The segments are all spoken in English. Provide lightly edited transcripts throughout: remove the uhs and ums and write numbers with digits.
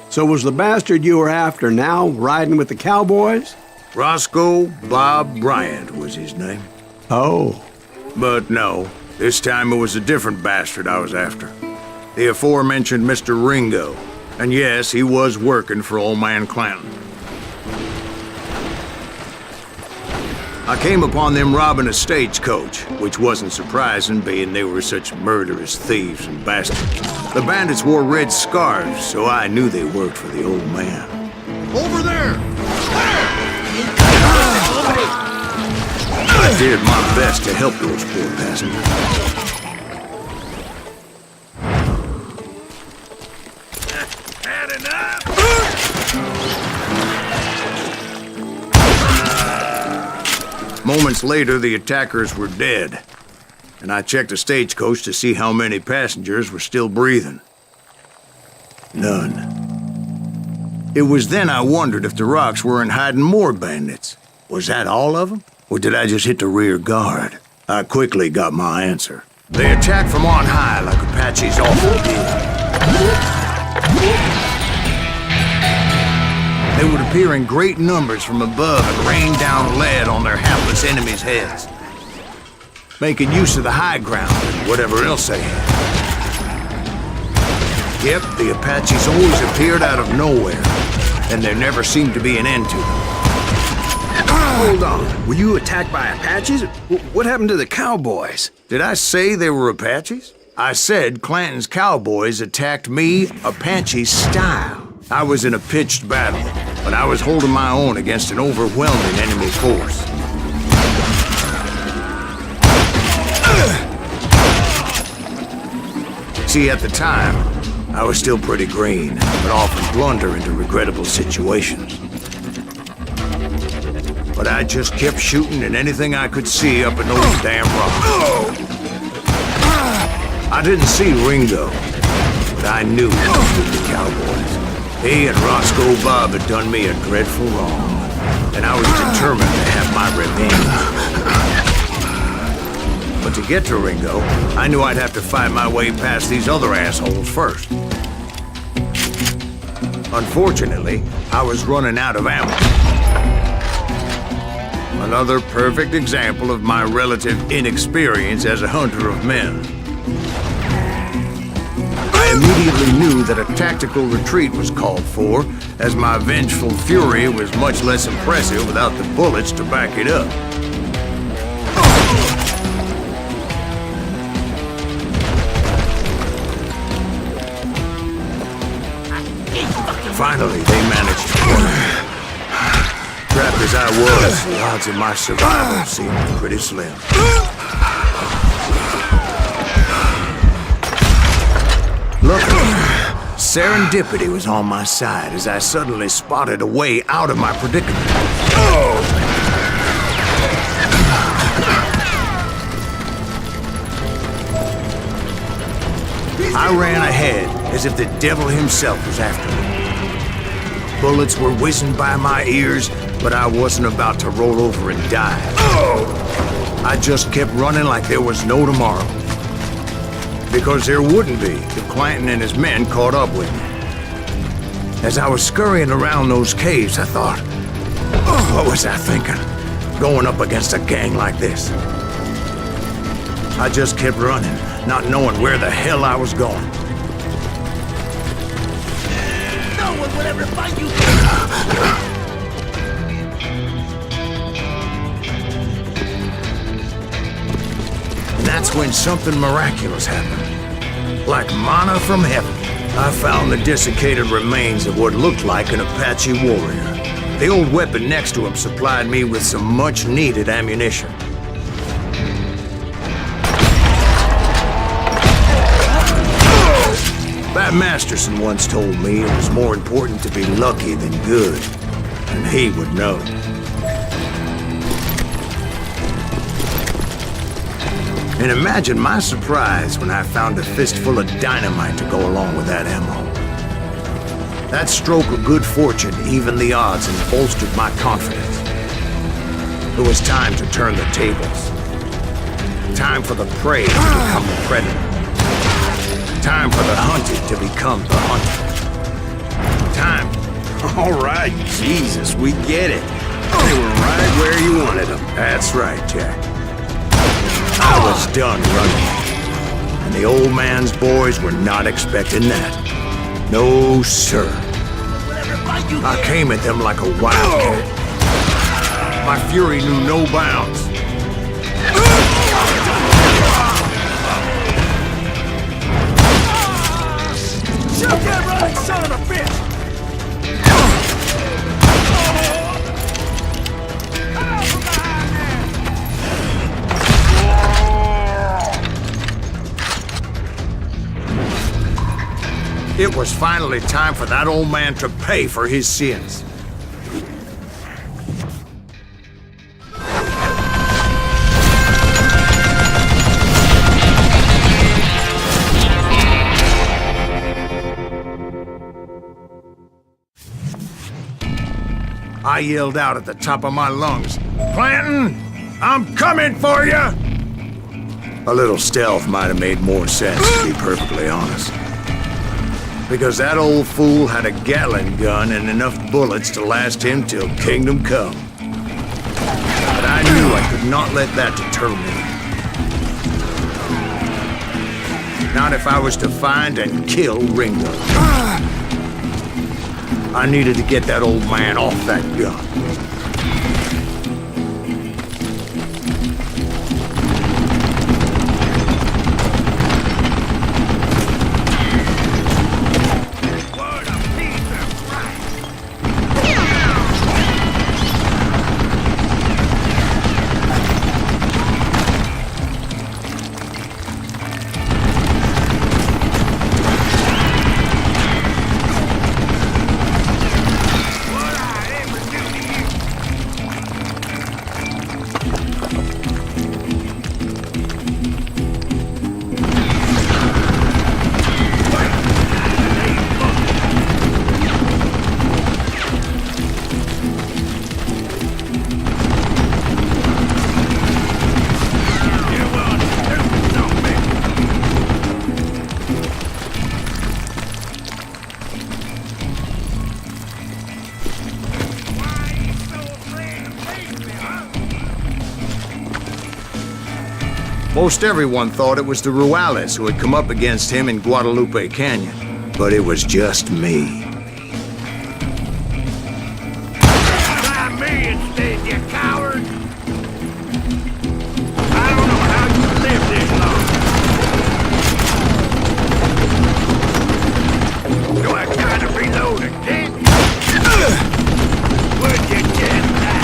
So was the bastard you were after now riding with the cowboys? Roscoe Bob Bryant was his name. Oh. But no, this time it was a different bastard I was after. The aforementioned Mr. Ringo. And yes, he was working for old man Clanton. I came upon them robbing a stagecoach, which wasn't surprising, being they were such murderous thieves and bastards. The bandits wore red scarves, so I knew they worked for the old man. Over there! I did my best to help those poor passengers. Had enough! Moments later, the attackers were dead, and I checked the stagecoach to see how many passengers were still breathing. None. It was then I wondered if the rocks weren't hiding more bandits. Was that all of them? Or did I just hit the rear guard? I quickly got my answer. They attacked from on high like Apaches often did. They would appear in great numbers from above and rain down lead on their hapless enemies' heads, making use of the high ground and whatever else they had. Yep, the Apaches always appeared out of nowhere, and there never seemed to be an end to them. Hold on. Were you attacked by Apaches? What happened to the cowboys? Did I say they were Apaches? I said Clanton's cowboys attacked me Apache style. I was in a pitched battle, but I was holding my own against an overwhelming enemy force. See, at the time, I was still pretty green, but often blunder into regrettable situations. But I just kept shooting at anything I could see up in those damn rocks. I didn't see Ringo, but I knew he was with the cowboys. He and Roscoe Bob had done me a dreadful wrong, and I was determined to have my revenge. But to get to Ringo, I knew I'd have to fight my way past these other assholes first. Unfortunately, I was running out of ammo. Another perfect example of my relative inexperience as a hunter of men. I immediately knew that a tactical retreat was called for, as my vengeful fury was much less impressive without the bullets to back it up. Finally, they managed to corner. Trapped as I was, the odds of my survival seemed pretty slim. Luckily, serendipity was on my side as I suddenly spotted a way out of my predicament. I ran ahead as if the devil himself was after me. Bullets were whizzing by my ears, but I wasn't about to roll over and die. I just kept running like there was no tomorrow. Because there wouldn't be if Clanton and his men caught up with me. As I was scurrying around those caves, I thought, what was I thinking? Going up against a gang like this? I just kept running, not knowing where the hell I was going. No one would ever find you! And that's when something miraculous happened. Like manna from heaven, I found the desiccated remains of what looked like an Apache warrior. The old weapon next to him supplied me with some much-needed ammunition. Bat Masterson once told me it was more important to be lucky than good, and he would know. And imagine my surprise when I found a fistful of dynamite to go along with that ammo. That stroke of good fortune evened the odds and bolstered my confidence. It was time to turn the tables. Time for the prey to become the predator. Time for the hunted to become the hunted. time. All right, Jesus, we get it. They were right where you wanted them. That's right, Jack. I was done running. And the old man's boys were not expecting that. No, sir. I came at them like a wildcat. My fury knew no bounds. Shoot that right son of a bitch! It was finally time for that old man to pay for his sins. I yelled out at the top of my lungs, "Clanton, I'm coming for you!" A little stealth might have made more sense, to be perfectly honest. Because that old fool had a Gatling gun and enough bullets to last him till kingdom come. But I knew I could not let that deter me. Not if I was to find and kill Ringo. I needed to get that old man off that gun. Most everyone thought it was the Ruales who had come up against him in Guadalupe Canyon, but it was just me. Try me instead, you coward! I don't know how you live this long. Do I gotta reload again? Would you just die?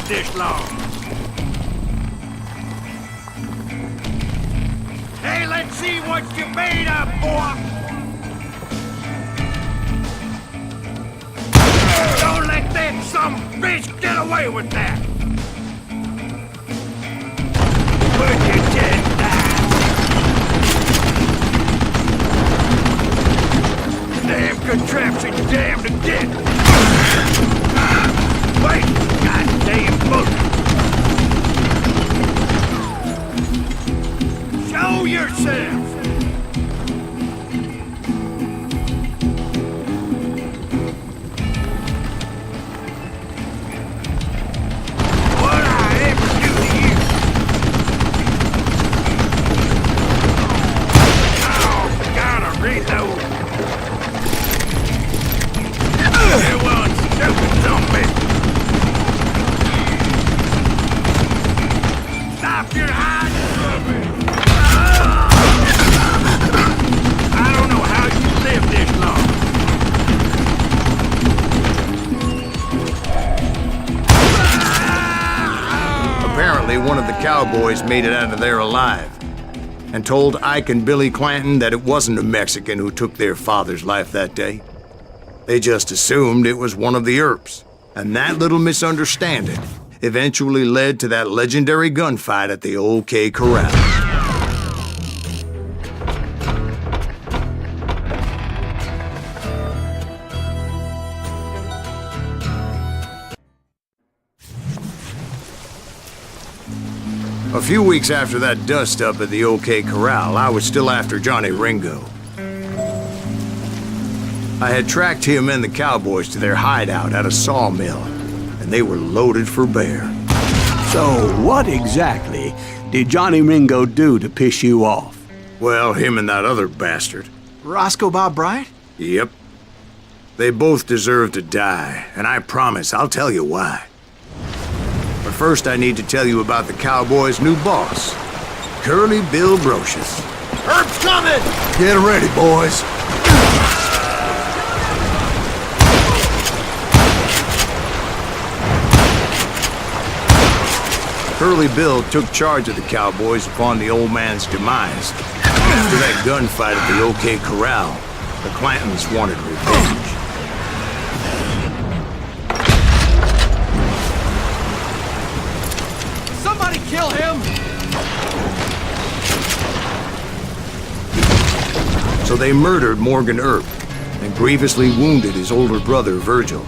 This long. Hey, let's see what you made of, boy! Don't let that some bitch get away with that! Would you just die? Damn contraption, damned to death! Wait! Goddamn book! Show yourself! What I ever do to you? Oh, gotta reload! You one stupid zombie! Stop your hiding from me! cowboys made it out of there alive, and told Ike and Billy Clanton that it wasn't a Mexican who took their father's life that day. They just assumed it was one of the Earps, and that little misunderstanding eventually led to that legendary gunfight at the OK Corral. A few weeks after that dust-up at the OK Corral, I was still after Johnny Ringo. I had tracked him and the cowboys to their hideout at a sawmill, and they were loaded for bear. So, what exactly did Johnny Ringo do to piss you off? Well, him and that other bastard. Roscoe Bob Bryant? Yep. They both deserve to die, and I promise I'll tell you why. But first I need to tell you about the Cowboys' new boss, Curly Bill Brocious. Herb's coming! Get ready, boys. Curly Bill took charge of the Cowboys upon the old man's demise. After that gunfight at the OK Corral, the Clantons wanted revenge. Somebody kill him! So they murdered Morgan Earp and grievously wounded his older brother, Virgil.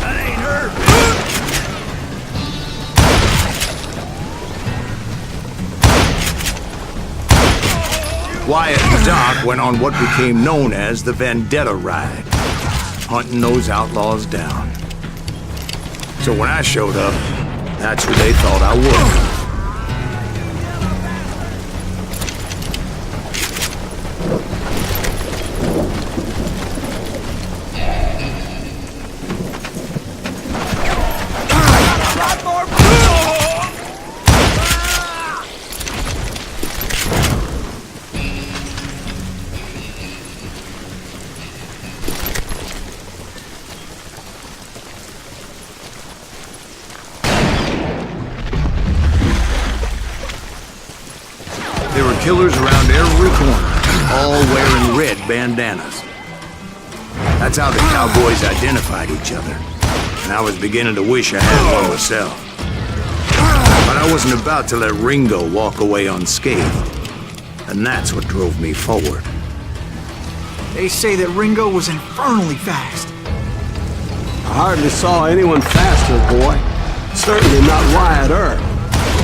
That ain't Herb! Wyatt and Doc went on what became known as the Vendetta Ride, hunting those outlaws down. So when I showed up, that's who they thought I was. There were killers around every corner, all wearing red bandanas. That's how the cowboys identified each other, and I was beginning to wish I had one myself. But I wasn't about to let Ringo walk away unscathed, and that's what drove me forward. They say that Ringo was infernally fast. I hardly saw anyone faster, boy. Certainly not Wyatt Earp.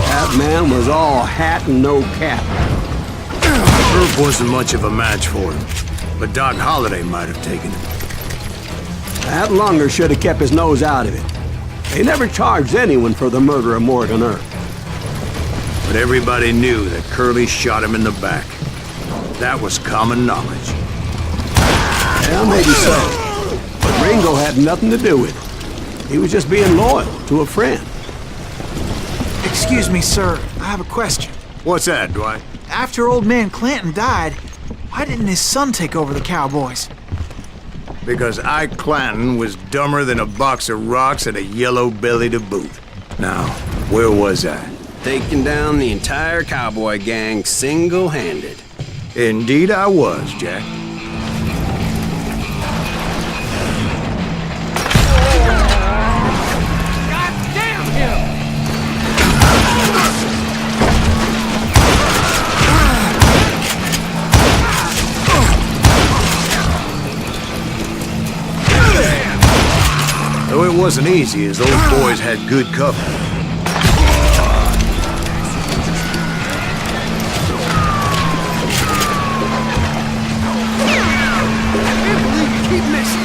That man was all hat and no cap. Earp wasn't much of a match for him, but Doc Holliday might have taken him. That Lunger should have kept his nose out of it. They never charged anyone for the murder of Morgan Earp. But everybody knew that Curly shot him in the back. That was common knowledge. Yeah, maybe so. But Ringo had nothing to do with it. He was just being loyal to a friend. Excuse me, sir. I have a question. What's that, Dwight? After old man Clanton died, why didn't his son take over the Cowboys? Because Ike Clanton was dumber than a box of rocks and a yellow belly to boot. Now, where was I? Taking down the entire cowboy gang single-handed. Indeed I was, Jack. God damn him! Though it wasn't easy, as those boys had good cover. Keep missing!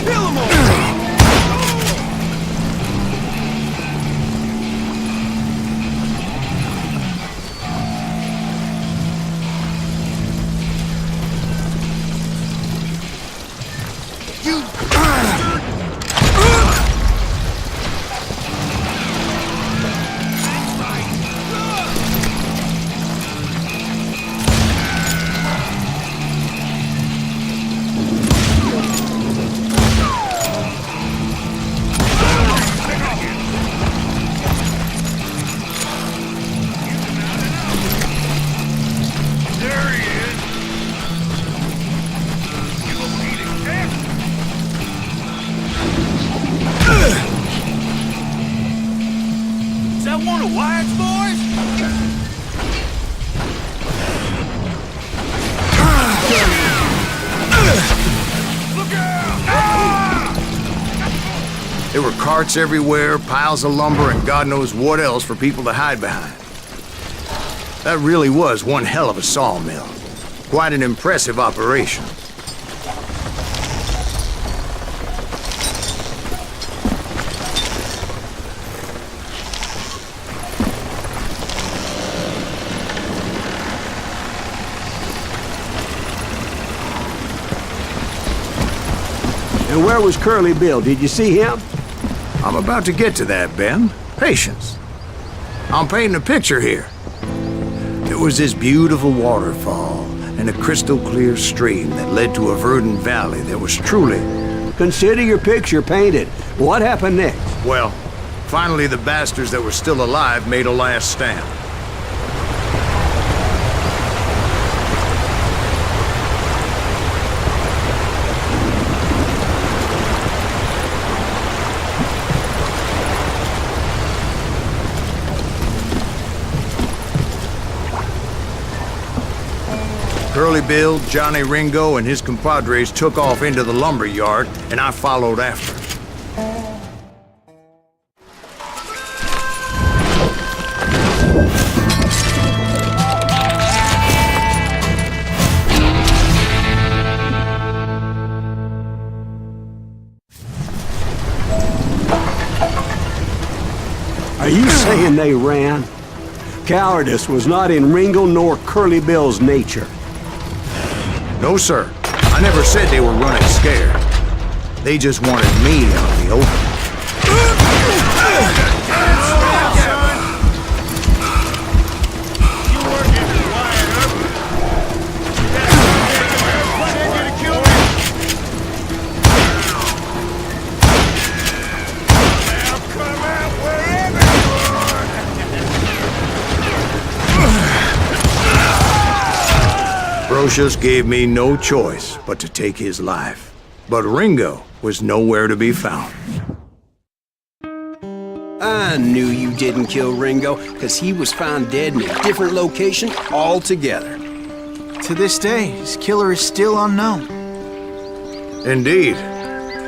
Kill 'em all! Wyatt's boys? Look out! There were carts everywhere, piles of lumber, and God knows what else for people to hide behind. That really was one hell of a sawmill. Quite an impressive operation. And where was Curly Bill? Did you see him? I'm about to get to that, Ben. Patience. I'm painting a picture here. There was this beautiful waterfall and a crystal clear stream that led to a verdant valley that was truly... Consider your picture painted. What happened next? Well, finally the bastards that were still alive made a last stand. Curly Bill, Johnny Ringo, and his compadres took off into the lumber yard, and I followed after. Are you saying they ran? Cowardice was not in Ringo nor Curly Bill's nature. No, sir. I never said they were running scared. They just wanted me out in the open. You weren't giving Wyatt up. You to kill him. Now come out wherever you are. Brocious gave me no choice but to take his life. But Ringo was nowhere to be found. I knew you didn't kill Ringo, because he was found dead in a different location altogether. To this day, his killer is still unknown. Indeed.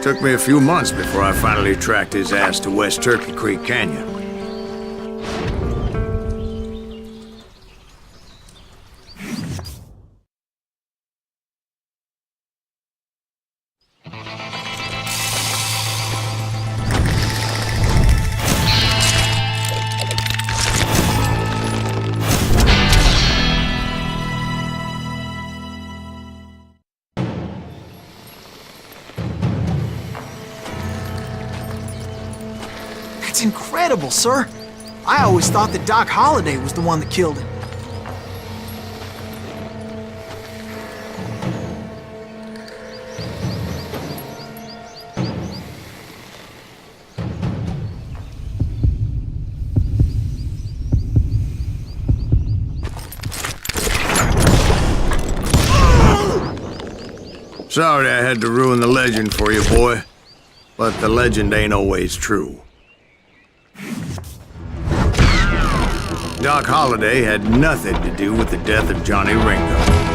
Took me a few months before I finally tracked his ass to West Turkey Creek Canyon. That's incredible, sir. I always thought that Doc Holliday was the one that killed him. Sorry I had to ruin the legend for you, boy. But the legend ain't always true. Doc Holliday had nothing to do with the death of Johnny Ringo.